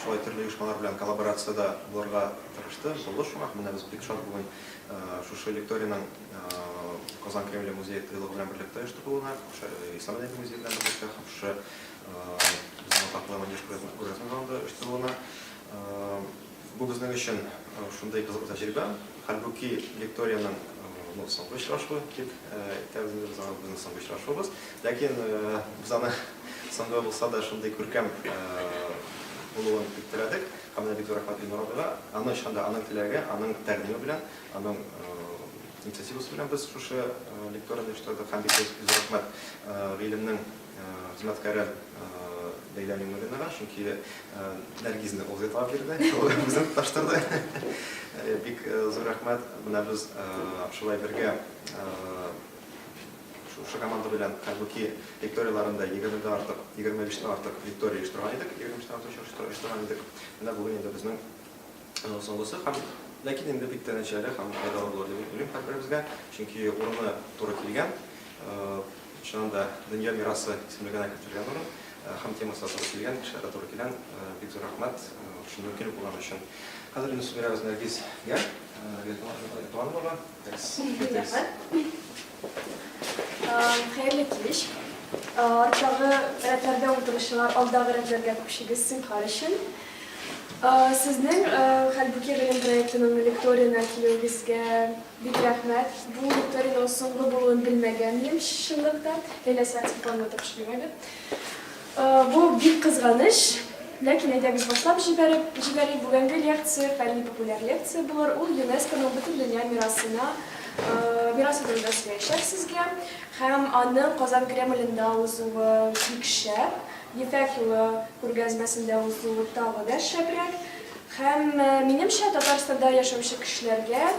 шулай төрле оешмалар белән коллаборациядә булырга тырышты. Булды шуңа. Менә без бик шат бүген шушы лекторияның Казан Кремле музее тыйлыгы белән берлектә оештырылуына, Ислам мәдәнияте музее белән берлектә һәм шушы безнең атаклы Манеж күргәзмә залында оештырылуына. Бу безнең өчен шундый кызык тәҗрибә. Хәлбуки лекторияның соңгы очрашуы дип әйтәбез, безнең соңгы очрашуыбыз. Ләкин без аны соңгы булса да шундый күркәм булуын көттердек. Һәм бик зур рәхмәт Илнуровага. Аның шанда аның теләге, аның тәкъдиме белән, аның инициативасы белән без шушы лекторияны оештырдык. Һәм бик зур рәхмәт гыйлемнең хезмәткәре Ләйлә Миңнуллинага, чөнки Нәргизне ул итеп бирде, ул безне таштырды. Бик зур рәхмәт. Менә без шулай бергә шушы команда белән Хәлбуки лекторияларында 20-дән артык, 25-тән артык лектория оештырган идек, 20-тән артык оештырган идек. Менә бүген инде безнең соңгысы һәм ләкин инде бик тә нәтиҗәле һәм файдалы булыр дип уйлыйм һәрберебезгә, чөнки урыны туры килгән. Шунда дөнья мирасы исемлегенә кертелгән урын һәм темасы туры килгән, кешеләргә туры килгән. Бик зур рәхмәт шуның мөмкин булган өчен. Хәзер инде сүз Нәргизгә. Хәерле кич. Арттагы рәтләрдә утырышчылар, алдагы рәтләргә күпчегез сынкар өчен. Сезнең Хәлбуки гыйлем проектының лекторияна килүегезгә бик рәхмәт. Бу лекторияның соңгы булуын белмәгәнмен чынлыкта. Ләйлә Степановна тапшырган. Бу бик кызганыч. Ләкин әйдәгез башлап җибәрик. Бүгенге лекция фәнни популяр лекция булыр. Ул ЮНЕСКОның бөтен дөнья мирасына мирасы турында сөйләшәк сезгә. Һәм аның Казан Кремлендә узуы бик шәп. Ефәк юлы күргәзмәсендә узуы тагы да шәпрәк. Һәм минемчә Татарстанда яшәүче кешеләргә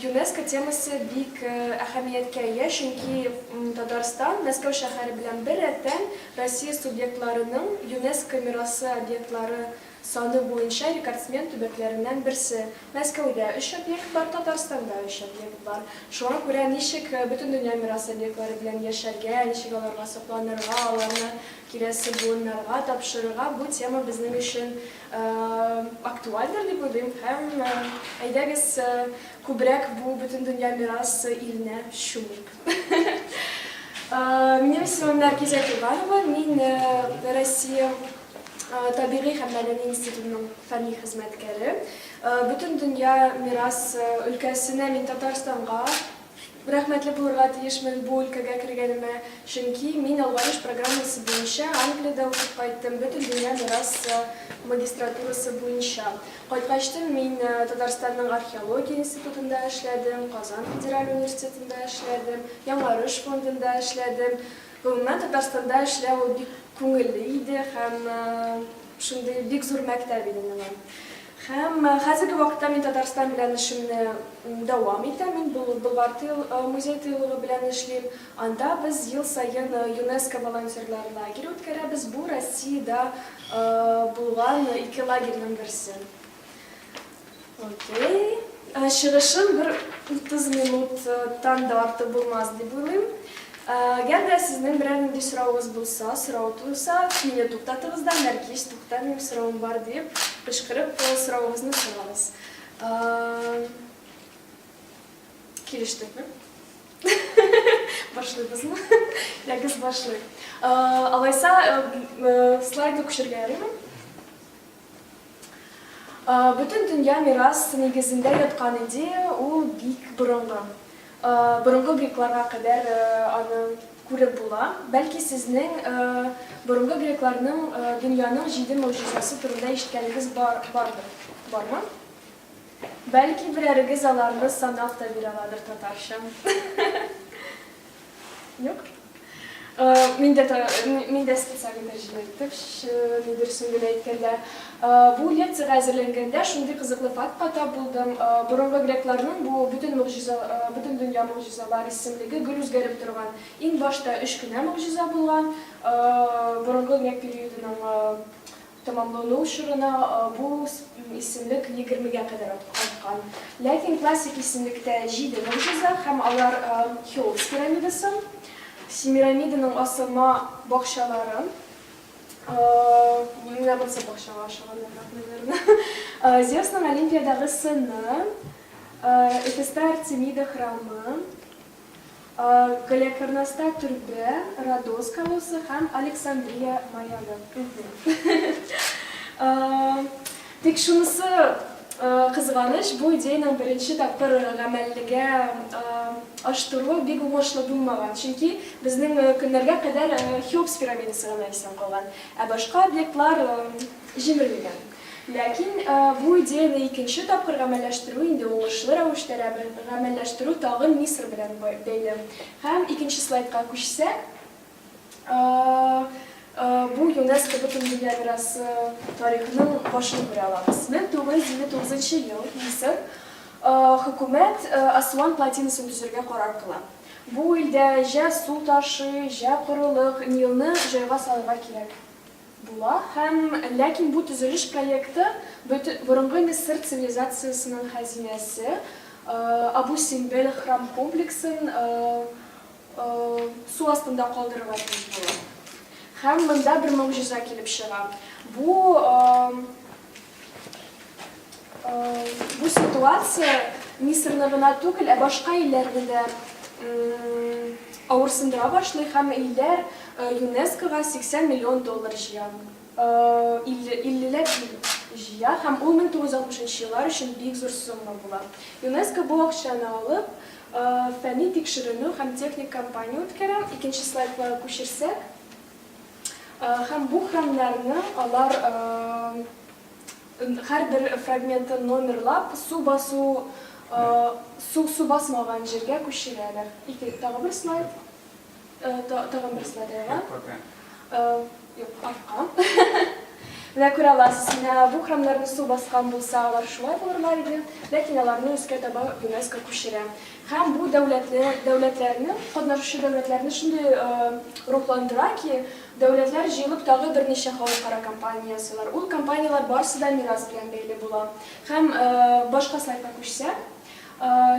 ЮНЕСКО темасы бик әһәмияткә ия, чөнки Татарстан Мәскәү шәһәре белән бер рәттән Россия субъектларының ЮНЕСКО мирасы объектлары саны буенча рекордсмен төбәкләреннән берсе. Мәскәүдә 3 объект бар, Татарстанда 3 объект бар. Шуңа күрә ничек бөтен дөнья мирасы объектлары белән яшәргә, ничек аларга сакланырга, аларны киләсе буыннарга тапшырырга, бу тема безнең өчен актуальдыр дип уйлыйм. Һәм әйдәгез күбрәк бу бөтен дөнья мирасы иленә чумыйк. Минем исемем Нәргиз Әкилбанова, мин Россия Табигый һәм мәдәни институтының фәнни хезмәткәре. Бөтен дөнья мирас өлкәсенә мин Татарстанга рәхмәтле булырга тиешмен бу өлкәгә кергәнемә, чөнки мин алгарыш программасы буенча Англиядә укып кайттым, бөтен дөнья мирас магистратурасы буенча. Кайткачтым мин Татарстанның археология институтында эшләдем, Казан федераль университетында эшләдем, Яңарыш фондында эшләдем. Гомумән Татарстанда эшләү бик күңелле иде һәм шундый бик зур мәктәп иде миңа. Һәм хәзерге вакытта мин Татарстан белән эшемне дәвам итәм. Мин Болгар музей тыйлыгы белән эшлим. Анда без ел сайын ЮНЕСКО волонтерлар лагере үткәрәбез. Бу Россиядә булган 2 лагерьнең берсе. Окей. Чыгышым бер 30 минуттан да артык булмас дип уйлыйм. Әгәр дә сезнең берәр нинди сорауыгыз булса, сорау туса, мине туктатыгыз да, Нәргиз, тукта, минем сорауым бар дип, кычкырып сорауыгызны сорагыз. Килештекме? Башлыйбызмы? Ягыз башлый. Алайса, слайды күчергә ярыймы? Бөтен дөнья мирас нигезендә яткан идея ул бик борынгы. Борынгы грекларга кадәр аны күреп була. Бәлки сезнең борынгы грекларның дөньяның 7 мөҗизасы турында ишеткәнегез бардыр. Бармы? Бәлки берәрегез аларны санап та бирә аладыр татарча. Юк? Мин дә специаль тәрҗемә итеп, нидерсен генә әйткәндә, бу лекцияга әзерләнгәндә шундый кызыклы фактка тап булдым. Борынгы грекларның бу бөтен дөнья мөҗизалар исемлеге гел үзгәреп торган. Иң башта 3 кенә мөҗиза булган. Борынгы грек периодының тамамлану шурына бу исемлек 20-гә кадәр аткан. Ләкин классик исемлектә 7 мөҗиза һәм алар Хеопс пирамидасы, Семирамиданың асылма бакчалары, Менә бер сабакчага ашаганнар, наверное. Зевсның Олимпиадагы сыны, Эфеста Артемида храмы, Галикарнаста түрбе, Родос колоссы һәм Александрия маягы. Тик шунысы кызганыч, бу идеяның беренче тапкыр гамәлгә аштыру бик уңышлы булмаган. Чөнки безнең көннәргә кадәр Хеопс пирамидасы гына исән калган, ә башка объектлар җимерелгән. Ләкин бу идеяны икенче тапкыр гамәлләштерү инде уңышлы рәвештә гамәлләштерү тагын Мисыр белән бәйле. Һәм икенче слайдка күчсәк, бу ЮНЕСКО бөтен дөнья мирасы тарихының башын күрә алабыз. 1929 ел Мисыр хөкүмәт Асуан плотинасын төзергә карар кыла. Бу илдә җә су ташы, җә корылык, Нилны җайга салырга кирәк була. Һәм ләкин бу төзелеш проекты борынгы Мисыр цивилизациясының хәзинәсе Абу Симбел храм комплексын су астында калдырырга тиеш була. Һәм монда бер могҗиза килеп чыга. Бу ситуация Мисырны гына түгел, ә башка илләрне дә авырсындыра башлый һәм илләр ЮНЕСКОга $80 миллион җыя. Иллеләр җыя һәм ул 1960 еллар өчен бик зур сумма була. ЮНЕСКО бу акчаны алып, фәнни тикшеренү һәм техник кампания үткәрә. Икенче слайдка күчерсәк, һәм бу храмнарны алар һәрбер фрагментын номерлап, су басмаган җиргә күчерәләр. Тагын бер слайд. Тагын бер слайд. Юк, артка. Менә күрә аласыз, бу храмнарны су баскан булса, алар шулай булырлар иде, ләкин аларны өскә таба ЮНЕСКО күчерә. Һәм бу дәүләтләрне, катнашучы дәүләтләрне шундый рухландыра ки, дәүләтләр җыелып тагы берничә халыкара компания ясыйлар. Ул компаниялар барысы да мирас белән бәйле була. Һәм башка слайдка күчсәк,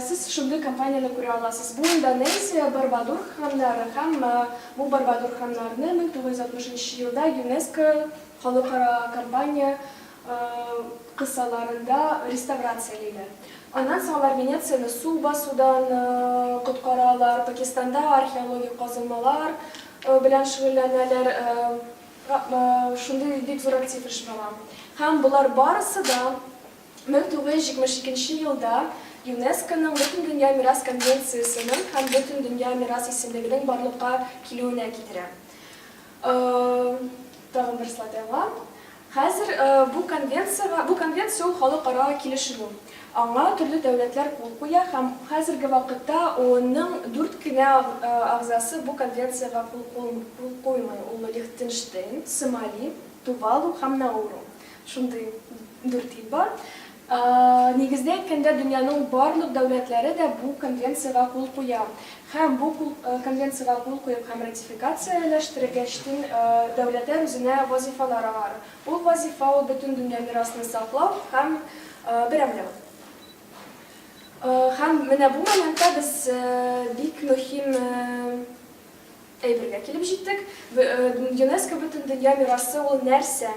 сез шундый компанияны күрә аласыз. Бу Индонезия Барбадор храмнары һәм бу Барбадор храмнарны 1960 елда ЮНЕСКО халыкара компания кысаларында реставрациялыйлар. Аннан соң алар Венецияны су басудан коткаралар, Пакистанда археологик казылмалар белән шөгыльләнәләр, шундый бик зур актив эш бара. Һәм булар барысы да 1922 елда ЮНЕСКОның Бөтен дөнья мирас конвенциясының һәм Бөтен дөнья мирас исемлегенең барлыкка килүенә китерә. Тагын бер слайдга. Хәзер бу конвенция ул халыкара килешү. Аңа төрле дәүләтләр кул куя һәм хәзерге вакытта ООНның 4 кенә агзасы бу конвенциягә кул куймый. Ул Лихтенштейн, Сомали, Тувалу һәм Науру. Шундый 4 ил бар. Нигездә әйткәндә, дөньяның барлык дәүләтләре дә бу конвенциягә кул куя. Һәм бу конвенциягә кул куеп һәм ратификацияләштергәчтен дәүләтләр үзенә вазифалар алар. Ул вазифа ул бөтен дөнья мирасын саклау һәм берәмләү. Һәм менә бу моментта без бик мөһим әйбергә килеп җиттек. ЮНЕСКО бөтен дөнья мирасы ул нәрсә?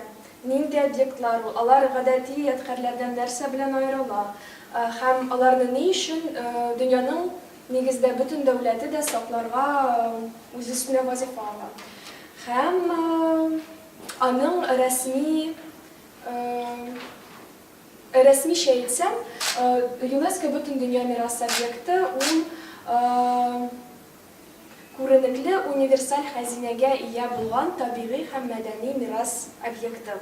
Нинди объектлар ул? Алар гадәти ядкарлардан нәрсә белән аерыла? Һәм аларны ни өчен дөньяның нигездә бөтен дәүләте дә сакларга үз өстенә вазифа ала? Һәм аның рәсмичә әйтсәм, ЮНЕСКО бөтен дөнья мирасы объекты ул күренекле универсаль хәзинәгә ия булган табигый һәм мәдәни мирас объекты.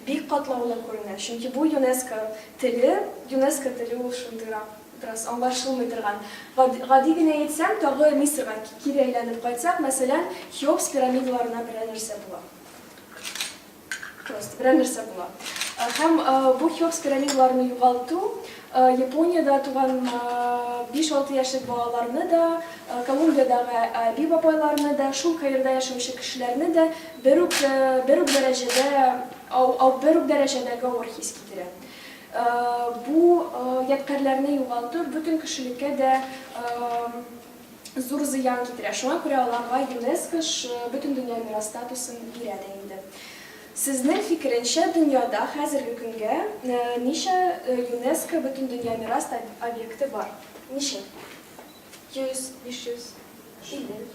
Бик катлаулы күренә, чөнки бу ЮНЕСКО теле ул шундыйрак бераз аңлашылмый торган. Гади генә әйтсәм, тагы Мисырга кире әйләнеп кайтсак, мәсәлән, Хеопс пирамидаларына берәр нәрсә була. Просто берәр нәрсә була. Һәм бу Хеопс пирамидаларны югалту Япониядә туган 5-6 яшьлек балаларны да, Колумбиядагы әби бабайларны да, шул Каирда яшәүче кешеләрне дә бер үк дәрәҗәдәге авыр хис китерә. Бу ядкарларны югалту бөтен кешелеккә дә зур зыян китерә. Шуңа күрә аларга ЮНЕСКО бөтен дөнья мирас статусын бирә дә инде. Сезнең фикеренчә, дөньяда хәзерге көнгә ничә ЮНЕСКО бөтен дөнья мирас объекты бар? Ничә? 100, 500, 50.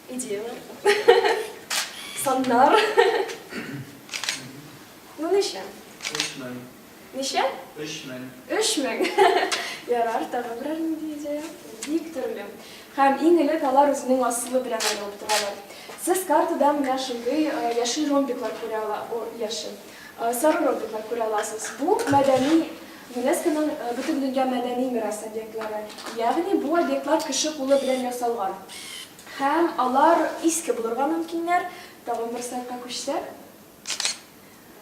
Идеялар. Саннар. Ну, ничә? 3000. Ничә? 3000. 3000. Ярар, тагын берәр нинди идея? Бик төрле. Һәм иң элек алар үзенең асылы белән аерылып торалар. Сез картада менә шундый яшел ромбиклар күрә аласыз. Сары ромбиклар күрә аласыз. Бу мәдәни ЮНЕСКОның бөтен дөнья мәдәни мирас объектлары. Ягъни бу объектлар кеше кулы белән ясалган. Һәм алар иске булырга мөмкиннәр. Тагын бер слайдка күчсәк.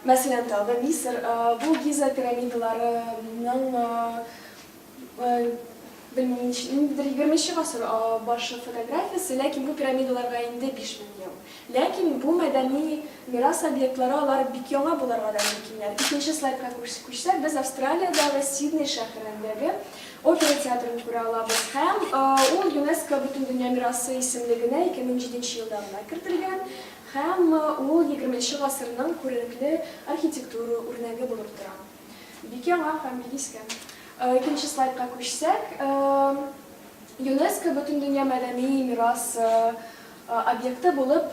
Мәсәлән, тагын Мисыр, бу Гиза пирамидаларының bilmem 20 гасыр башы фотографиясы, ләкин бу пирамидаларга инде 5000 ел. Ләкин бу мәдәни мирас объектлары алар бик яңа буларга да мөмкиннәр. Икенче слайдка күчсәк, без Австралиядагы Сидней шәһәрендәге опера театрын күрә алабыз. Һәм ул ЮНЕСКО бөтен дөнья мирасы исемлегенә 2007 елда гына кертелгән. Һәм ул 20 гасырның күренекле архитектура үрнәге булып тора. Бик яңа һәм бик иске. Икенче слайдка күчсәк, ЮНЕСКО бөтен дөнья мәдәни мирас объекты булып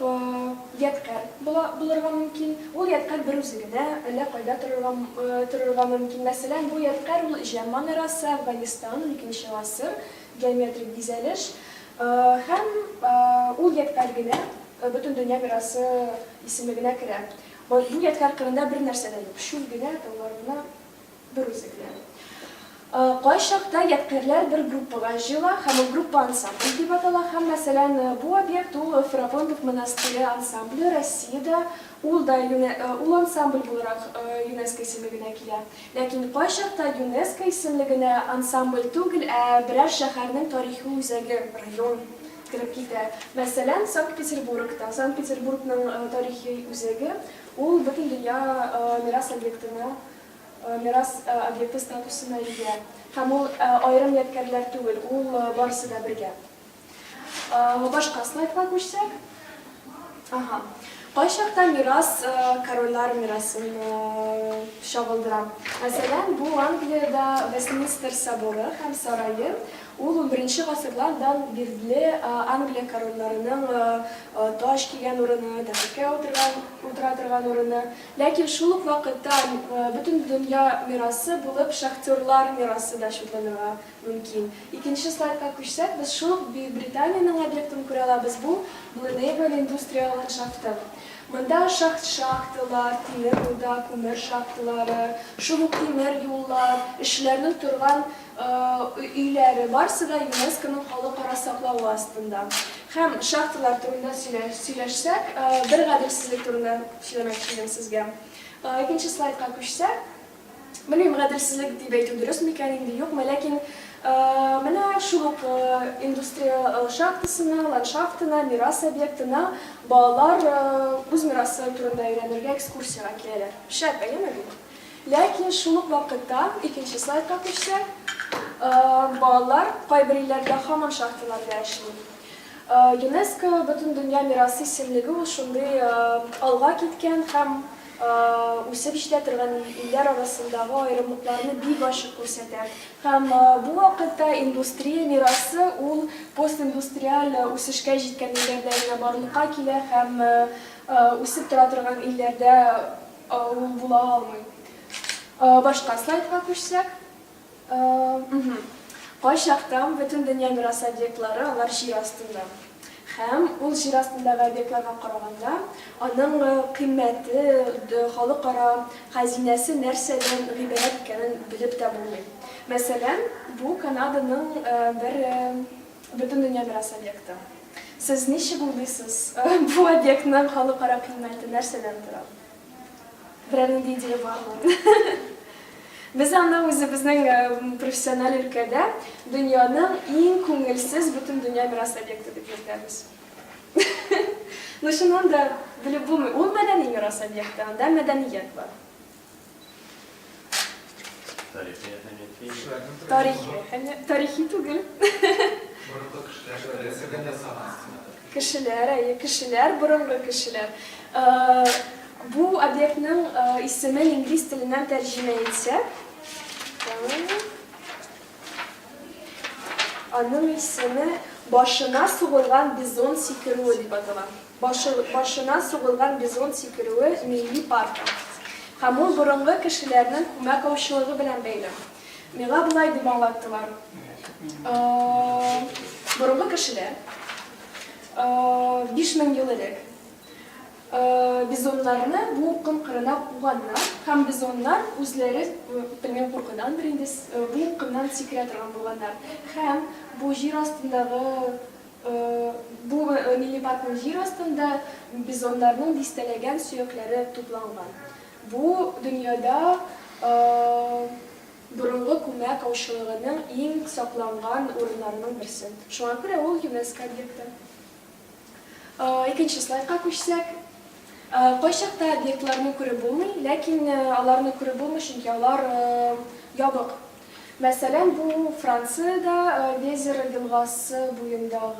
ядкар булырга мөмкин. Ул ядкар бер үзе генә әллә кайда торырга мөмкин. Мәсәлән, бу ядкар ул җәмма мирасы, Афганистан 2 гасыр, геометрик бизәлеш. Һәм ул ядкар генә бөтен дөнья мирасы исемлегенә керә. Бу ядкар кырында бер нәрсә дә юк. Шул генә тауларына бер үзе генә. Кайчакта ядкарлар бер группага җыела һәм ул группа ансамбль дип атала. Һәм мәсәлән, бу объект ул Ферапонтов монастыре ансамбле Россиядә, ул ансамбль буларак ЮНЕСКО исемлегенә килә. Ләкин кайчакта ЮНЕСКО исемлегенә ансамбль түгел, берәр шәһәрнең тарихи үзәге, район кирәк китә. Мәсәлән, Санкт-Петербургта, Санкт-Петербургның тарихи үзәге ул бөтен дөнья мирас объекты статусына ия. Һәм ул аерым ядкарлар түгел, ул барысы да бергә. Башка слайдка күчсәк. Кайчакта мирас корольлар мирасын чагылдыра. Мәсәлән, бу Англиядә Вестминстер соборы һәм сарае. Ул 11 гасырлардан бирле Англия корольларының таш кигән урыны, тәхеткә утыра торган урыны. Ләкин шул ук вакытта бөтен дөнья мирасы булып шахтерлар мирасы да шутланырга мөмкин. Икенче слайдка күчсәк, без шул ук Британиянең объектын күрә алабыз. Бу Blaenable индустриаль ландшафты. Монда шахталар, тимер руда, күмер шахталары, шул ук тимер юллар, эшләрнең торган өйләре барсы да ЮНЕСКОның халыкара саклауы астында. Һәм шахталар турында сөйләшсәк, бер гаделсезлек турында сөйләмәкче идем сезгә. Икенче слайдка күчсәк, белмим, гаделсезлек дип әйтү дөрес микән инде, юкмы, ләкин менә шул ук индустрия шахтасына, ландшафтына, мирас объектына балалар үз мирасы турында өйрәнергә экскурсияга киләләр. Шәп, әйеме бит? Ләкин шул ук вакытта, икенче слайдка күчсәк, балалар кайбер илләрдә һаман шахталарда эшли. ЮНЕСКО бөтен дөнья мирасы исемлеге ул шундый алга киткән һәм үсеп җитә торган илләр арасындагы аерымлыкларны бик ачык күрсәтә. Һәм бу вакытта индустрия мирасы ул постиндустриаль үсешкә җиткән илләрдә барлыкка килә һәм үсеп тора торган илләрдә ул була алмый. Башка слайдка күчсәк. Кайчактан бөтен дөнья мирас объектлары алар җир астында. Һәм ул җир астындагы объектларга караганда, аның кыйммәте, халыкара хәзинәсе нәрсәдән гыйбарәт икәнен белеп тә булмый. Мәсәлән, бу Канаданың бер бөтен дөнья мирас объекты. Сез ничек уйлыйсыз, бу объектның халыкара кыйммәте нәрсәдән тора? Берәр идея бармы? Без аны үзебезнең профессиональ өлкәдә дөньяның иң күңелсез бөтен дөнья мирас объекты дип йөртәбез. Ну шуннан да белеп булмый. Ул мәдәни мирас объекты, анда мәдәният бар. Тарихи түгел. Кешеләр, бурынгы кешеләр. bu obyektning ismini ingliz tilinden tercüme etsek, onun ismi başına soğulgan bizon sikiruğu diye atılan. Başına soğulgan bizon sikiruğu Milli Parkı. Hem o burunlu kişilerinin kuma kavuşuluğu bilen beyli. Mega bulay diye anlattılar. Burunlu kişiler 5000 yıl elek bizonlarını bu kırına kuğanlar, hem bizonlar özleri bilmem korkudan birinde bu kırından sikretirgan bulganlar. Hem bu jir astındağı bu Milli Park'ın jir astında bizonlarının listelegen suyakları toplangan. Bu dünyada burunlu kuma kavuşuluğunun en saklangan orunlarının birisi. Şu an göre o UNESCO obyekti. İkinci slaydka koşsak, koşakta obyektlerini көріп bulmuyor, lakin alarını көріп bulmuyor çünkü alar yabık. Mesela bu Fransa'da Vezir yılgası boyundağı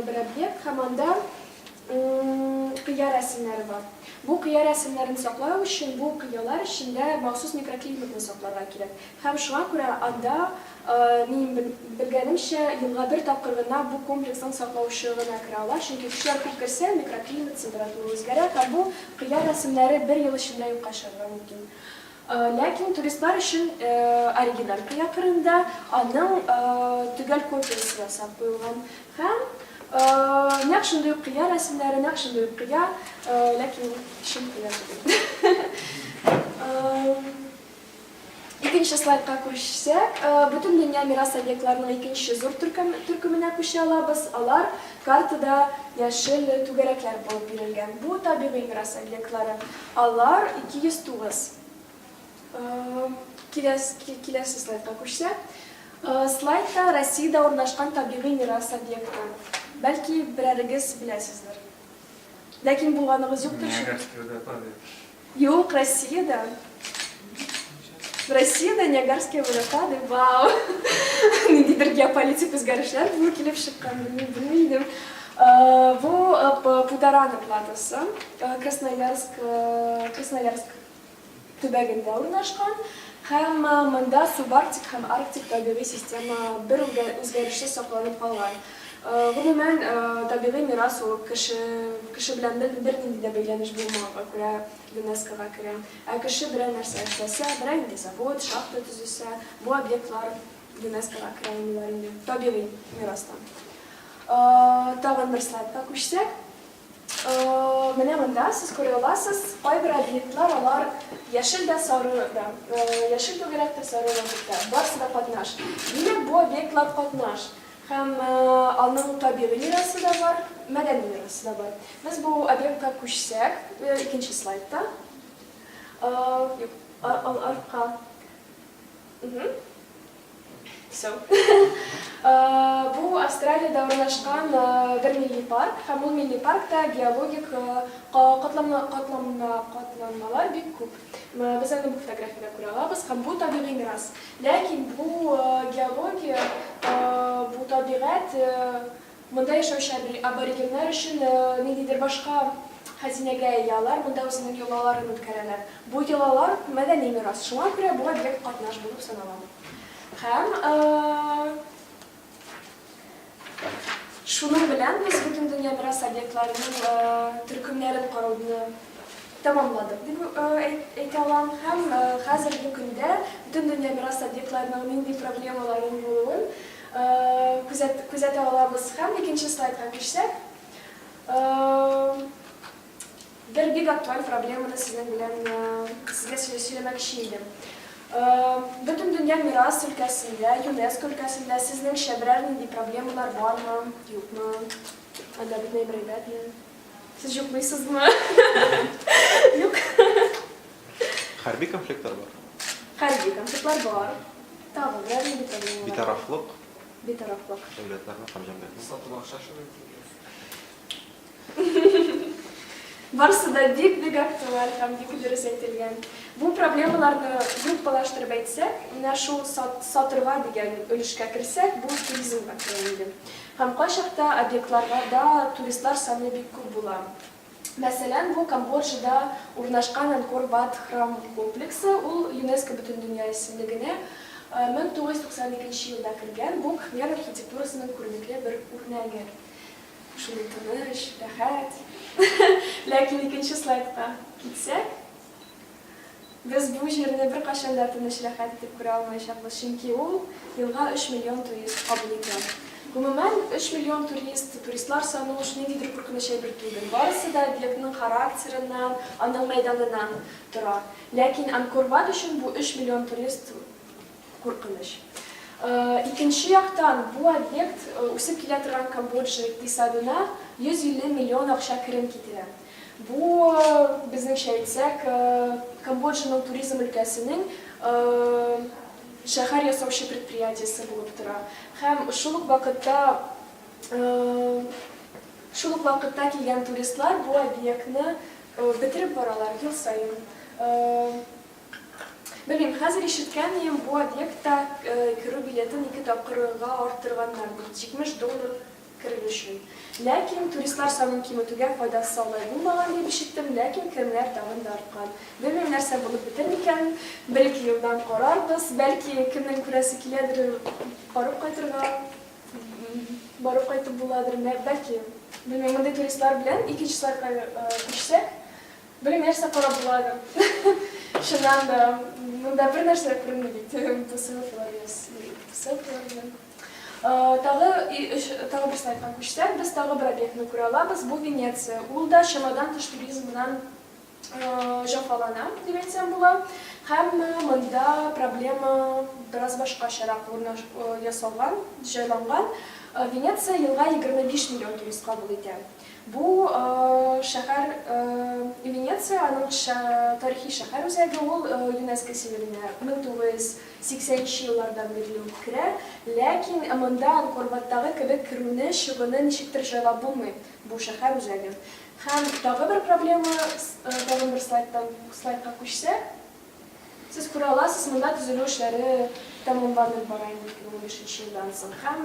bir obyekt, hem anda kıya resimleri var. Bu kıya resimlerini saklamak için bu kıyalar içinde mahsus mikroklimatını saklarga gerek. Hem şuna göre anda bilgenimçe yılga bir tapkırgına bu kompleksin saklavuşluğuna kiralar. Çünkü kişiler çok girse mikroklimat temperaturu özgerer. Hem bu kıya resimleri bir yıl içinde yok kaçırılır mümkün. Lakin turistler için orijinal kıya kırında onun tügel kopyası saklayılgan. Hem Nakşındığı kıya resimleri, nakşındığı kıya, lakin işim kıya değil. İkinci slaydka koşsak, bütün dünya miras obyektlerinin ikinci zor türkümüne koşalabız. Alar kartada yeşil tügerekler bulup verilgen. Bu tabii miras obyektleri. Alar 209. Kilesi slaydka koşsak. Slaydda Rossiyada ornaşkan tabii miras obyektleri. Belki bireriniz bilesizdir. Lakin bulganınız yoktur. Yok, Rossiyada. Rossiyada Ниагарские водопады, вау! Nidir geopolitik özgürlükler bu kilip çıkan bilmiyordum. Bu Pudarana platosu, Krasnoyarsk tübeginde ornaşkan. Hem manda subarktik hem arktik tabii sistema bir özgürlükte saklanıp kalgan. Gumumen tabii miras o kişi bilen bir ninde beyleniş bulmağa göre UNESCO'ga göre. Kişi bir nerse istese, bir zavod, şahta tüzüse, bu obyektler UNESCO'ga göre tabii mirastan. Tağın bir slaydka koşsak. Mene manda siz görüyorsunuz, kay bir obyektler alar yeşil de sarı da, yeşil tügerek de sarı da, barsı da katnaş. Yine bu obyektler katnaş. Hem onun tabii mirası da var, medeni mirası da var. Biz bu obyekte koşsak, ikinci slaydda. Arka. Bu Avustralya'da ornaşkan bir milli park. Hem bu milli parkta geologik katlanmalar büyük küp. Biz onu bu fotografide görüyoruz. Hem bu tabii miras. Lakin bu geologi, bu tabiat, bunda yaşayan aborigenler için nedir başka hazinege yalar, bunda özünün yolalarını tükerirler. Bu yolalar medeni miras. Şuna göre bu obyekt katnaş bulup sanalan. Hem şunun bilen biz bütün dünya miras obyektlerinin türkümlerin kararını tamamladık. Eyti alan hem hazırki günde bütün dünya miras obyektlerinin nindi problemaların bulun kuzete alabız. Hem ikinci slaydka geçsek. Bir big aktual problemini sizle söylemek isteydim. Bütün dünya miras ülkesinde, UNESCO ülkesinde sizin şebrerinde problemler var mı, yok mu? Hadi bir neybireyler diyelim. Siz yok muysuz mu? Yok. Harbi konfliktler var. Harbi konfliktler var. Tamam, nerede bir problem var? Bir taraflık. Bir taraflık. Devletlerine hamcam verdi. Satın akşaşı Барысы да бик актуаль һәм бик дөрес әйтелгән. Бу проблемаларны группалаштырып әйтсәк, менә шул сатырга дигән өлешкә керсәк, бу туризмга керә инде. Һәм кайчакта объектларга да туристлар саны бик күп була. Мәсәлән, бу Камбоджада урнашкан Анкор-Ват храм комплексы, ул ЮНЕСКО Бөтендөнья исемлегенә 1992 елда кергән. Бу Кхмер архитектурасының күренекле бер үрнәге. Шуны тыныч, рәхәт. Ләкин икенче слайдка китсәк, без бу җирне беркайчан да тыныч, рәхәт итеп күрә алмаячакбыз, чөнки ул елга 3 миллион турист кабул итә. Гомумән 3 миллион туристлар саны уж ниндидер куркыныч әйбер түгел. Барысы да объектның характерыннан, аның мәйданынан тора. Ләкин Анкор-Ват өчен бу 3 миллион турист куркыныч. Икенче яктан, бу объект үсеп килә торган Камбоджа икътисадына 150 миллион акча керем китерә. Бу, безнеңчә әйтсәк, Камбоджаның туризм өлкәсенең шәһәр ясаучы предприятиесе булып тора. Һәм шул ук вакытта килгән туристлар бу объектны бетереп баралар ел саен. Белмим, хәзер ишеткәнем, бу объектта керү билетын 2 тапкырга арттырганнар, $70 керү өчен. Ләкин туристлар санын киметүгә файдасы алай булмаган дип ишеттем, ләкин кемнәр тагын да арткан. Белмим, нәрсә булып бетер микән, бәлки елдан карарбыз, бәлки кемнең күрәсе киләдер, барып кайтып буладыр, бәлки. Белмим, мондай туристлар белән икенче слайдка күчсәк, белмим, нәрсә карап буладыр. Шуннан да, монда бер нәрсә күренми бит, Тагы бер слайдка күчсәк, без тагы бер объектны күрә алабыз. Бу Венеция. Ул да чамадан тыш туризмнан җәфалана, дип әйтсәм була. Һәм монда проблема бераз башкачарак ясалган, җайланган. Венеция елга 25 миллион турист кабул итә. Бу шәһәр Венеция, аның тарихи шәһәр үзәге, ул ЮНЕСКО исемлегенә 1980 еллардан бирле керә. Ләкин монда Анкор-Ваттагы кебек керүне, чыгуны ничектер җайлап булмый бу шәһәр үзәге. Һәм тагы бер проблема, тагы бер слайдка күчсәк, сез күрә аласыз, монда төзелү эшләре тәмамланып бара инде 2015 елдан соң. Һәм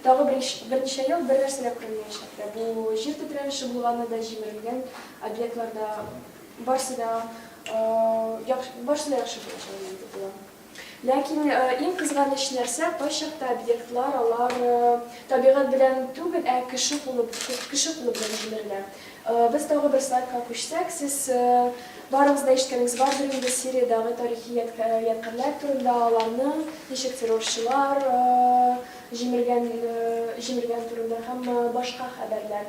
тагы берничә ел бер нәрсә күренмәячәк. Бу җир тетрәнеше булганы да, җимерелгән объектларда барсы да яхшы булачак дип була. Ләкин иң кызганыч нәрсә, кайчакта объектлар, алар табигать белән түгел, ә кеше кулы белән җимерелә. Без тагы бер слайдка күчсәк, сез барыгыз да ишеткәнегез бардыр инде Сириядагы тарихи ядкарлар турында, аларны ничек террорчылар җимергән турында һәм башка хәбәрләр.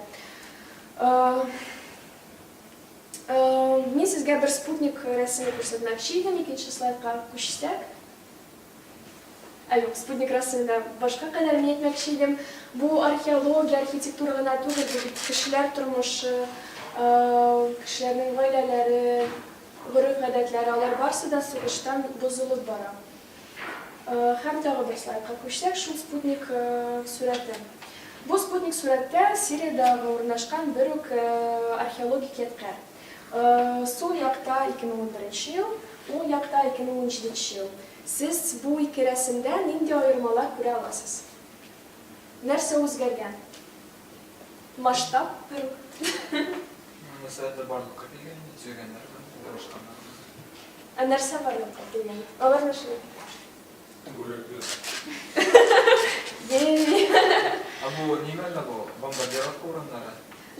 Мин сезгә бер спутник рәсеме күрсәтмәкче идем, икенче слайдка күчсәк. Юк, спутник рәсеменә башка кадәр мин әйтмәкче идем. Бу археология, архитектура гына түгел, кешеләр тормышы, кешеләрнең гаиләләре, гореф-гадәтләре, алар барысы да сугыштан бозылып бара. Һәм тагы бер слайдка күчсәк, шул спутник сурәте. Бу спутник сурәттә Сириядагы урнашкан бер үк археологик ядкар. Сул якта 2011 ел, уң якта 2017 ел. Сез бу ике рәсемдә нинди аермалар күрә аласыз? Нәрсә үзгәргән? Масштаб бер үк. Мәсәлән, барлыкка килгән, сөйгәннәр белән уğraşканнар. Ә нәрсә барлыкка килгән? Алар нәрсә? Бу нимәле бу? Бомбардировка урыннары?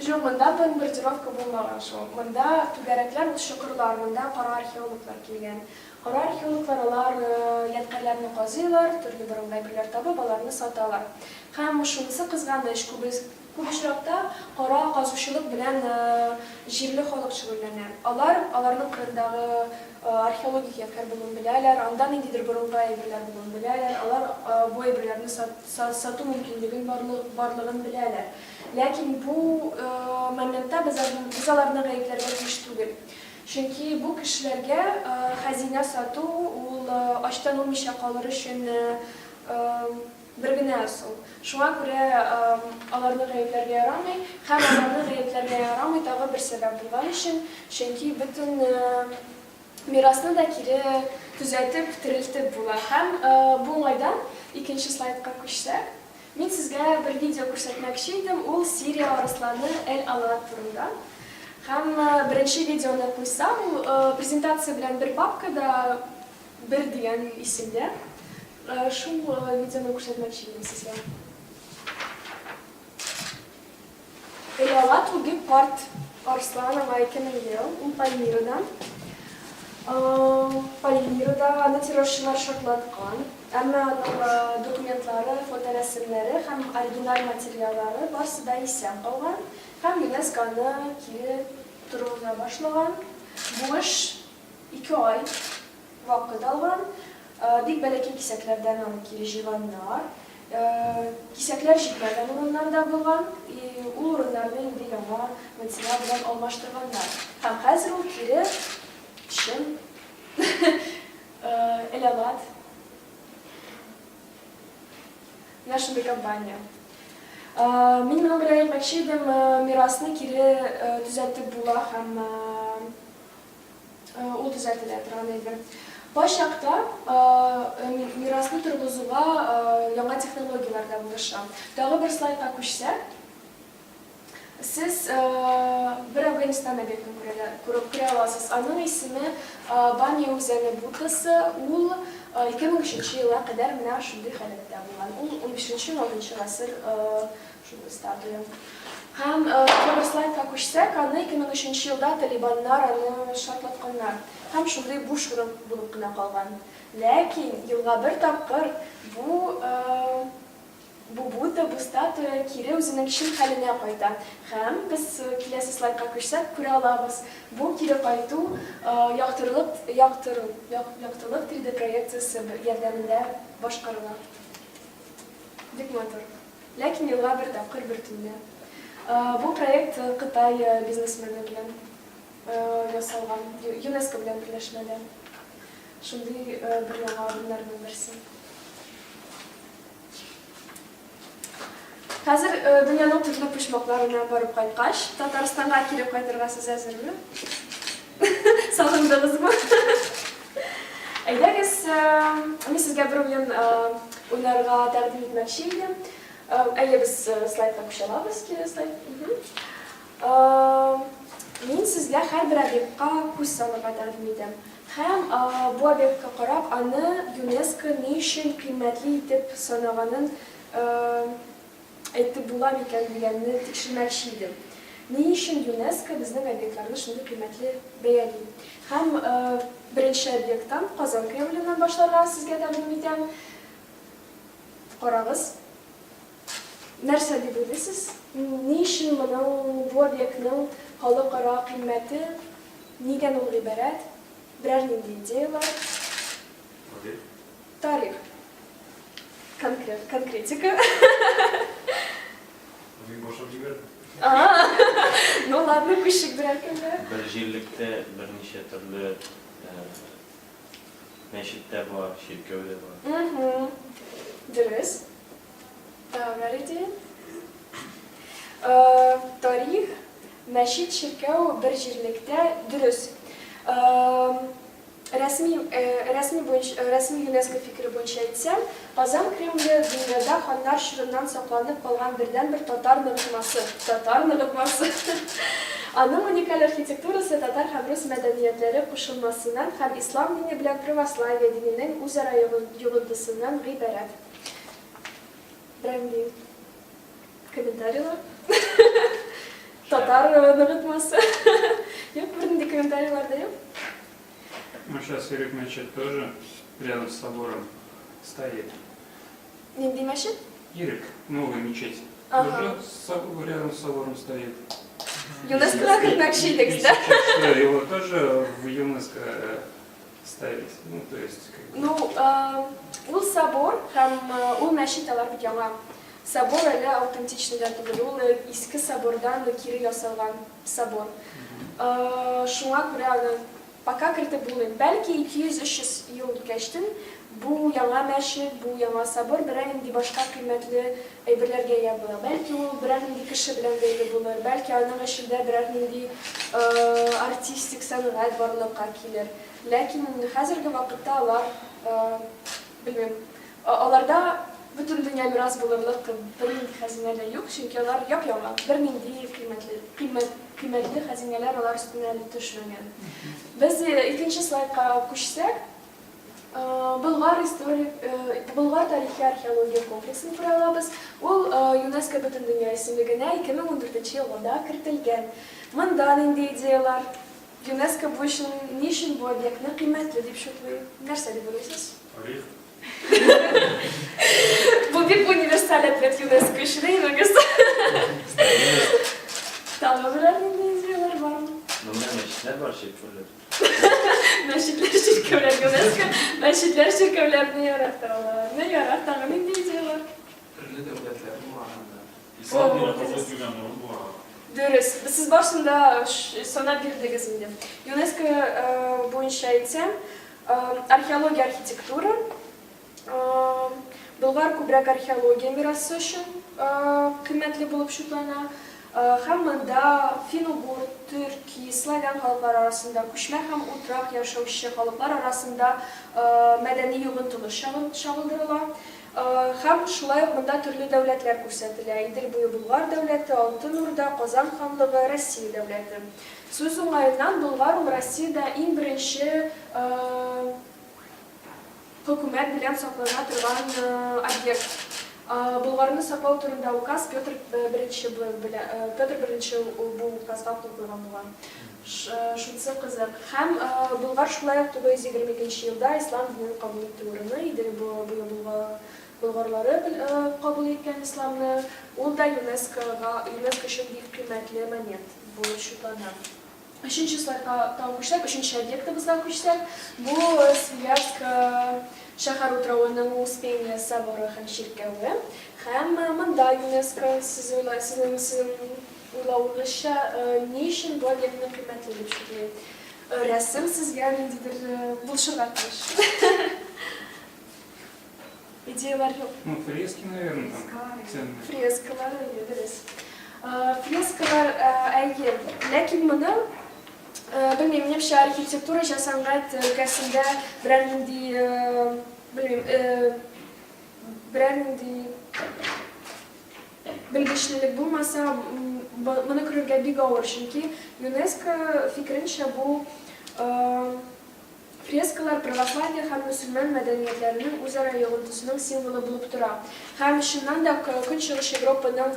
Жоқ, монда бомбардировка булмаган шул. Монда түгәрәкләр, ул чокырлар, монда кара археологлар килгән. Кара археологлар алар ядкарларны казыйлар, төрле борынгай табып, аларны саталар. Һәм шунысы кызганыч, күп очракта кара казучылык белән җирле халык шөгыльләнә. Аларның кырындагы археологик ядкар булуын беләләр, анда ниндидер борынгай әйберләр булуын беләләр, алар бу әйберләрне сату мөмкинлеген барлыгын беләләр. Ләкин бу моментта без аларны гаепләргә тиеш түгел. Чөнки бу кешеләргә хәзинә сату, ул ачтан үлмичә калыр өчен бер генә асыл. Шуңа күрә аларны гаепләргә ярамый, һәм аларны гаепләргә ярамый тагы бер сәбәп булган өчен, чөнки бөтен мирасны да кире төзәтеп, терелтеп була. Һәм бу уңайдан икенче слайдка күчсәк, мин сезгә бер видео күрсәтмәкче идем, ул Сирия арысланы Эль-Алат турында. Һәм беренче видеоны куйсам, презентация белән бер папкада бер дигән исемдә шул видеоны күрсәтмәкче идем сезгә. Эль-Алат ул бик карт арыслан, аңа 2000 ел, ул Пальмирадан. Пальмирада аны террорчылар шартлаткан, әмма аның документлары, фоторәсемнәре һәм оригиналь материаллары барысы да исән калган, һәм ЮНЕСКО аны кире торгыза башлаган. Бу эш 2 ай вакыт алган. Бик бәләкәй кисәкләрдән аны кире җыйганнар. Кисәкләр җитмәгән урыннарда булган, ул урыннарны инде яңа материал белән алмаштырганнар. Һәм хәзер ул кире Шын, Эль-Алат, нашиндай компания. Мин моны белән әйтмәкче идем, мирасны кире төзәтеп була һәм ул төзәтелә торган иде. Башакта мирасны торгызуга яңа технологиялар да булыша. Тагы бер слайдка күчсәк, сез бер Афганистан объектын күреп күрә аласыз. Аның исеме Бани үзәне бутасы. Ул 2003 елга кадәр менә шундый халәттә булган. Ул 15-16 гасыр шундый статуя. Һәм бер слайдка күчсәк, аны 2003 елда талибаннар аны шартлатканнар. Һәм шундый буш урын булып кына калган. Ләкин елга бер тапкыр бу статуя кире үзенең кичен хәленә кайта. Һәм без киләсе слайдка күчсәк күрә алабыз. Бу кире кайту яктырылык 3D проекциясе ярдәмендә башкарыла. Бик матур. Ләкин елга бер тапкыр бер төндә. Бу проект Кытай бизнесмены белән ясалган, ЮНЕСКО белән берләшмәдә. Шундый бер яңа урыннарның берсе. Хәзер дөньяның төрле почмакларына барып кайткач, Татарстанга кире кайтырга сез әзерме? Сагындыгызмы? Әйдәгез, мин сезгә бер уйнарга тәкъдим итмәкче идем. Әйе, без слайдка күчә алабыз, кире слайд. Мин сезгә һәрбер объектка күз салырга тәкъдим итәм. Һәм бу объектка карап, аны ЮНЕСКО ни өчен кыйммәтле итеп санаганын әйтеп була микән дигәнне тикшермәкче идем. Ни өчен ЮНЕСКО безнең объектларны шундый кыйммәтле бәяли? Һәм беренче объекттан, Казан Кремленнән башларга сезгә тәкъдим итәм. Карагыз. Нәрсә дип уйлыйсыз? Ни өчен бу объектның халыкара кыйммәте, нидән ул гыйбарәт? Берәр нинди идеялар? Тарих. Конкретика. Ну ладно, күшек берәр кемгә. Бер җирлектә берничә төрле мәчетләр бар, ширкәүләр бар. Дөрес. Тарих, мәчет, ширкәү бер җирлектә дөрес. Рәсми ЮНЕСКО фикере буенча әйтсәм, Казан Кремле дөньяда ханнар чорыннан сакланып калган бердән-бер татар ныгытмасы. Аның уникаль архитектурасы татар һәм рус мәдәниятләре кушылмасыннан һәм ислам дине белән православие диненең үзара йогынтысыннан гыйбарәт. Бренди. Комментарийлар. Татар ныгытмасы. Юк, бернинди комментарийлар да юк. Ну, сейчас Ирик мечеть тоже рядом с собором стоит. Нинди мәчет? Ирик, новая мечеть. Ага. Уже рядом с собором стоит. ЮНЕСКО кертмәкче идек, да? Что, его тоже в ЮНЕСКО ставить? Ну, то есть... Ул собор һәм ул мәчет алар бит яңа. Собор әле аутентичный да түгел, ул иске собордан кире ясалган собор. Шуңа күрә аны пока кертеп булмый. Бәлки 200-300 ел үткәчтен бу яңа мәчет, бу яңа собор берәр инде башка кыйммәтле әйберләргә ия була. Бәлки ул берәр инде кеше белән бәйле булыр, бәлки аның эчендә берәр инде артистик сәнгать барлыкка килер. Ләкин хәзерге вакытта алар, белмим, аларда бөтен дөнья мирас булырлык бернинди хәзинәләр юк, чөнки алар яп-яңа, бернинди кыйммәтле хәзинәләр алар өстенә әле төшмәгән. Без икенче слайдка күчсәк, Болгар тарихи археология комплексын күрә алабыз. Ул ЮНЕСКО бөтен дөнья исемлегенә 2014 елда кертелгән. Монда нинди идеялар? ЮНЕСКО бу өчен ни өчен бу объектны кыйммәтле дип шутлый? Нәрсә дип уйлыйсыз? Тарих. Бу бик универсаль ответ ЮНЕСКО өчен, әймәгез. Тагы берәр нинди идеялар бармы? Монда мәчетләр бар, ширкәләр. Мәчетләр, ширкәләр, ЮНЕСКО мәчетләр, ширкәләрне яраталар. Яратагы нинди идеялар? Төрле дәүләтләр булганда. İslam dini kabul etməyən bu var. Дөрес. Сез башында санап бирдегез инде. ЮНЕСКО буенча әйтсәм, археология, архитектура, Болгар күбрәк археология мирасы өчен кыйммәтле булып шутлана. Һәм монда фин-угур, төрки, славян халыклар арасында, күчмә һәм утрак яшәүче халыклар арасында мәдәни йогынтылыш чагылдырыла. Һәм шулай ук монда төрле дәүләтләр күрсәтелә. Идел буе Болгар дәүләте, Алтын Урда, Казан ханлыгы, Россия дәүләте. Сүз уңаеннан Болгар ул Россиядә иң беренче хөкүмәт белән саклана торган объект. Болгарны саклау турында указ Петр I бу указга кул куйган булган. Шунысы кызык. Һәм Болгар шулай ук 1922 елда ислам динен кабул итү урыны, Идел буе болгарлары кабул иткән исламны, ул да ЮНЕСКО өчен бик кыйммәтле момент булып шутлана. Өченче слайдка күчсәк, өченче объектыбызга күчсәк, бу Свиявск шәһәр утравының Успения соборы һәм чиркәүе. Һәм монда ЮНЕСКО сезнең уйлавыгызча ни өчен бу объектны кыйммәтле дип шутлый? Рәсем сезгә ниндидер булышырга тиеш. Идеялар юк. Ну, фрески, наверное, там ценные. Фрескалар, дөрес. Фрескалар әйе, ләкин моны белмим, минемчә архитектура һәм сәнгать өлкәсендә берәр нинди белгечлелек булмаса, моны күрергә бик авыр, чөнки ЮНЕСКО фикеренчә бу фрескалар православие һәм мөселман мәдәниятләренең үзара йогынтысының символы булып тора. Һәм чыннан да Көнчыгыш Европаның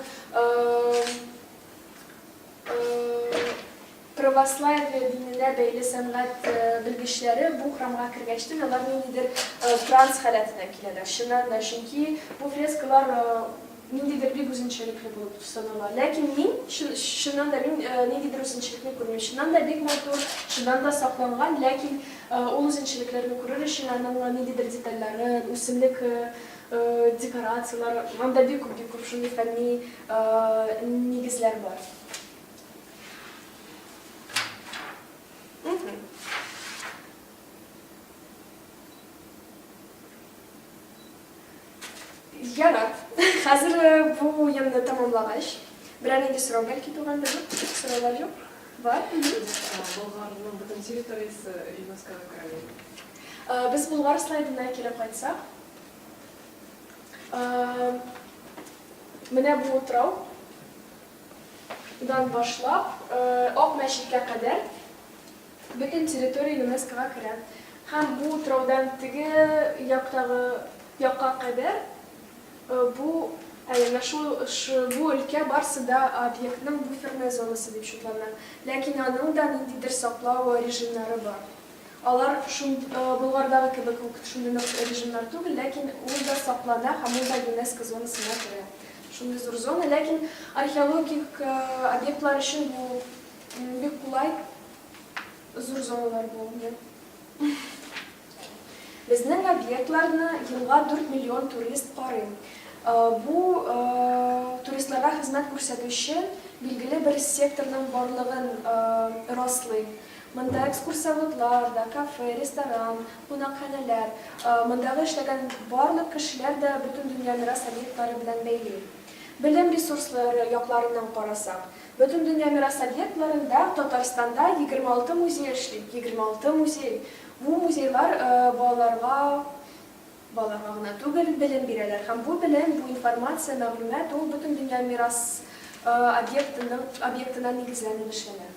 православие диненә бәйле сәнгать белгечләре бу храмга кергәчтен алар ниндидер транс халәтенә киләләр. Чыннан да, чөнки бу фрескалар ниндидер бик үзенчәлекле булып санала. Ләкин мин чыннан да ниндидер үзенчәлекне күрмим. Чыннан да бик матур, чыннан да сакланган, ләкин ул үзенчәлекләрне күрер өчен аның ниндидер детальләрен, үсемлек декорациялар, анда бик күп шундый фәнни нигезләр бар. Ярар. Хәзер бу уенны тамамлагач, берәр инде сорау бәлки тугандыр? Сораулар юк? Бар? Болгарның бөтен территориясе ЮНЕСКОга керә. Без Болгар слайдына килеп кайтсак, менә бу утрау дан башлап, Ак мәчеткә кадәр бөтен территория ЮНЕСКОга керә. Һәм бу утраудан теге якка кадәр бу өлкә барсы да объектның буферная зонасы дип шутлана. Ләкин аның да ниндидер саклау режимнары бар. Алар Болгардагы кебек шундый режимнар түгел, ләкин ул да саклана һәм ул да ЮНЕСКО зонасына керә. Шундый зур зона, ләкин археологик объектлар өчен бу бик кулай зур зоналар булды. Безнең объектларны елга 4 миллион турист карый. Бу туристларга хезмәт күрсәтүче билгеле бер секторның барлыгын раслый. Монда экскурсоводлар да, кафе, ресторан, кунакханәләр, мондагы эшләгән барлык кешеләр дә бөтен дөнья мирас объектлары белән бәйле. Белем ресурслары якларыннан карасак, бөтен дөнья мирас объектларында Татарстанда 26 музей эшли. 26 музей. Бу музейлар балаларга гына түгел белем бирәләр. Һәм бу белем, бу информация, мәгълүмат ул бөтен дөнья мирас объектына нигезләнеп эшләнә.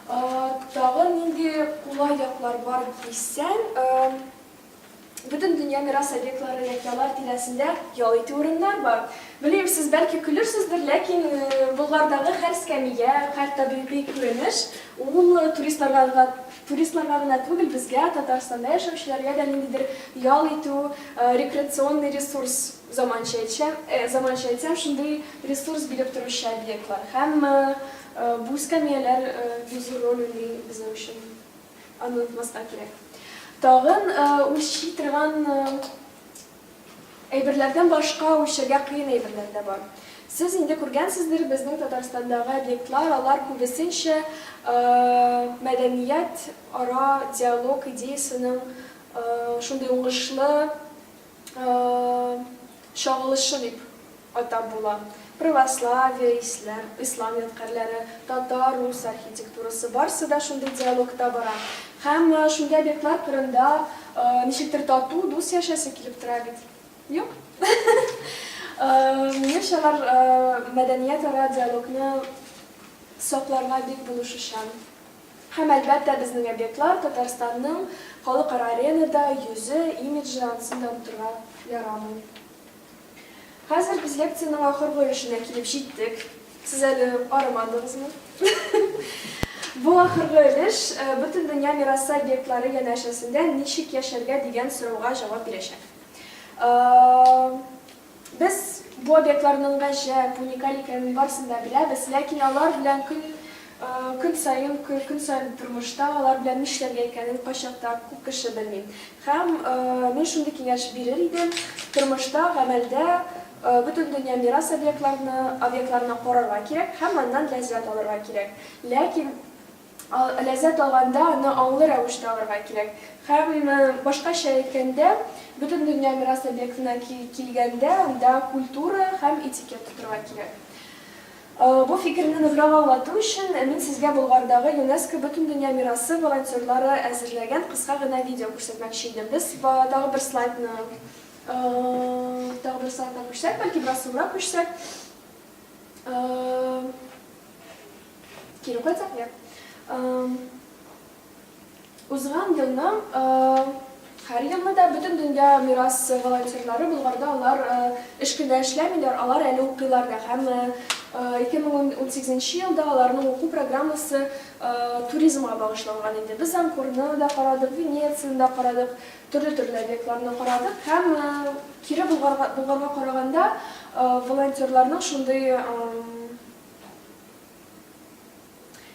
Тагын нинди кулай яклар бар дисәң, бөтен дөнья мирас объектлары яклар тирәсендә ял итү урыннар бар. Беләм, сез бәлки көлерсездер, ләкин Болгардагы һәр эскәмия, һәр табигый күренеш ул туристларга гына түгел, безгә, Татарстанда яшәүчеләргә дә ниндидер ял итү, рекреационный ресурс заманча әйтсәм, шундый ресурс биреп торучы объектлар. Һәм бу эскәмияләр зур роль уйный безнең өчен. Аны онытмаска кирәк. Тагын үлчи торган әйберләрдән башка үлчәргә кыен әйберләр дә бар. Сез инде күргәнсездер, безнең Татарстандагы объектлар, алар күбесенчә мәдәният, ара диалог идеясының шундый уңышлы чагылышы дип атап була. Православие, ислам ядкарлары, татар, рус архитектурасы барсы да шундый диалогта бара. Һәм шундый объектлар турында ничектер тату, дус яшәсе килеп тора бит. Юк? Минемчә, алар мәдәният ара диалогны сакларга бик булышучан. Һәм әлбәттә безнең объектлар Татарстанның халыкара аренада йөзе, имиджы ансында торырга ярамый. Хәзер без лекциянең ахыр бөлешенә килеп җиттек. Сез әле арымадыгызмы? Бу ахыргы өлеш бөтен дөнья мирасы объектлары янәшәсендә ничек яшәргә дигән сорауга җавап бирәчәк. Без бу объектларның гаҗәп, уникаль икәнен барысын да беләбез, ләкин алар белән көн саен тормышта алар белән нишләргә икәнен кайчакта күп кеше белми. Һәм мин шундый киңәш бирер идем, тормышта, гамәлдә бөтен дөнья мирас объектларына карарга кирәк һәм аннан ләззәт алырга кирәк. Ләкин ләззәт алганда аны аңлы рәвештә алырга кирәк. Һәм башкача әйткәндә, бөтен дөнья мирас объектына килгәндә, анда культура һәм этикет тотырга кирәк. Бу фикерне ныграк аңлату өчен мин сезгә Болгардагы ЮНЕСКО бөтен дөнья мирасы волонтерлары әзерләгән кыска гына видео күрсәтмәкче идем. Без тагы бер слайдны күрсәтсәк, бәлки бераз соңрак күрсәтсәк. Кире кайтсак, узган елның һәр елны да бөтен дөнья мирас волонтерлары Болгарда алар эш көндә эшләмиләр, алар әле укыйлар да. Һәм 2018 елда аларның уку программасы туризмга багышланган иде. Без Анкорны да карадык, Венецияны да карадык, төрле объектларны карадык. Һәм кире Болгарга караганда волонтерларның шундый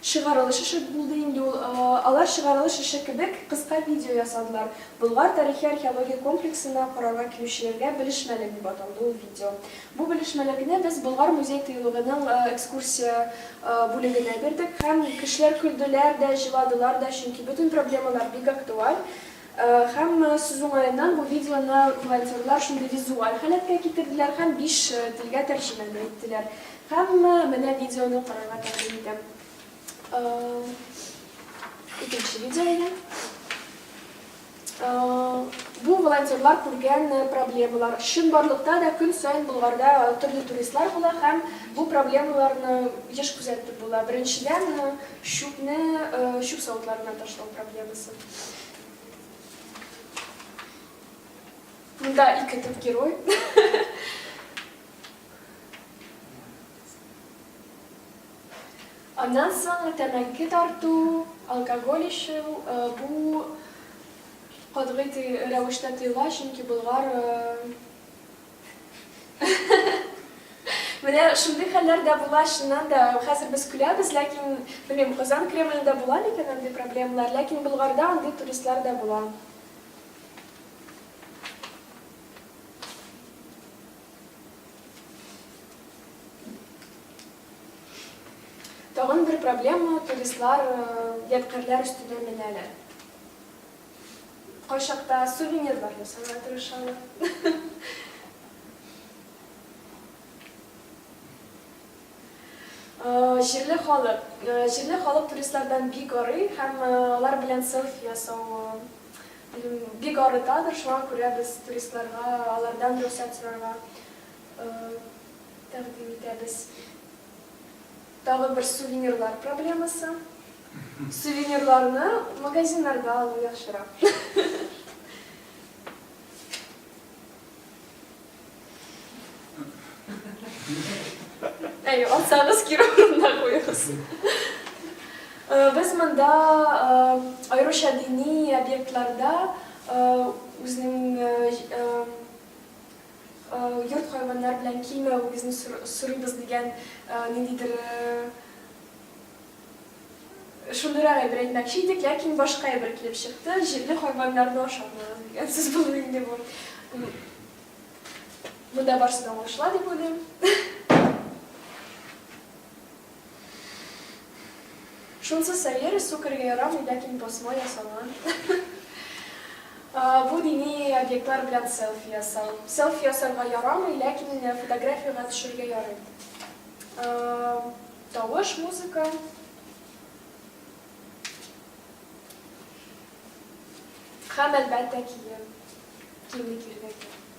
чыгарылыш эше булды инде. Алар чыгарылыш эше кебек кыска видео ясадылар. Болгар тарихи археология комплексына карарга килүчеләргә белешмәлек дип аталды ул видео. Бу белешмәлекне без Болгар музей тыюлыгының экскурсия бүлегенә бирдек. Һәм кешеләр көлделәр дә, җыладылар да, чөнки бөтен проблемалар бик актуаль. Һәм сүз уңаеннан бу видеоны волонтерлар шундый визуаль халәткә китерделәр һәм 5 телгә тәрҗемә иттеләр. Һәм менә видеоны карарга тәкъдим итәм. Икенче видео. Бу волонтерлар күргән проблемалар. Чынбарлыкта да көн саен Болгарда төрле туристлар була һәм бу проблемаларны еш күзәтеп була. Беренчедән чүп савытларына ташлау проблемасы. Монда ике төп герой. Аннан соң тәмәке тарту, алкоголь эчү, бу катгый рәвештә тыела, чөнки Болгар менә шундый хәлләр дә була, чыннан да. Хәзер без көләбез, ләкин белмим, Казан Кремлендә була микән андый проблемалар, ләкин Болгарда андый туристлар да була. Тагын бер проблема туристлар ядкарлар өстенә менәләр. Кайчакта сувенирлар ясарга тырышалар. Җирле халык туристлардан бик арый һәм алар белән селфи ясау бик арытадыр, шуңа күрә без туристларга алардан рөхсәт сорарга тәкъдим итәбез. Тагы бер сувенирлар проблемасы. Сувенирларны магазиннарда алу яхшырак. Алсагыз кире урынына куегыз. Без монда аеруча дини объектларда үзенең йорт хайваннар белән килмәвегезне сорыйбыз дигән ниндидер шундыйрак әйбер әйтмәкче идек, ләкин башка әйбер килеп чыкты. Җирле хайваннарны ашамагыз дигән сүз булды инде бу. Бunda барысы да аңлашыла дип уйлыйм. Шунсы сәйер сукырга ярамый, ләкин басма ясалган. Бу дини объектлар белән селфи ясау. Селфи ясарга ярамый, ләкин фотографияга төшергә ярый. Тавыш, музыка. Һәм әлбәттә кием. Киемне киргә кирәк.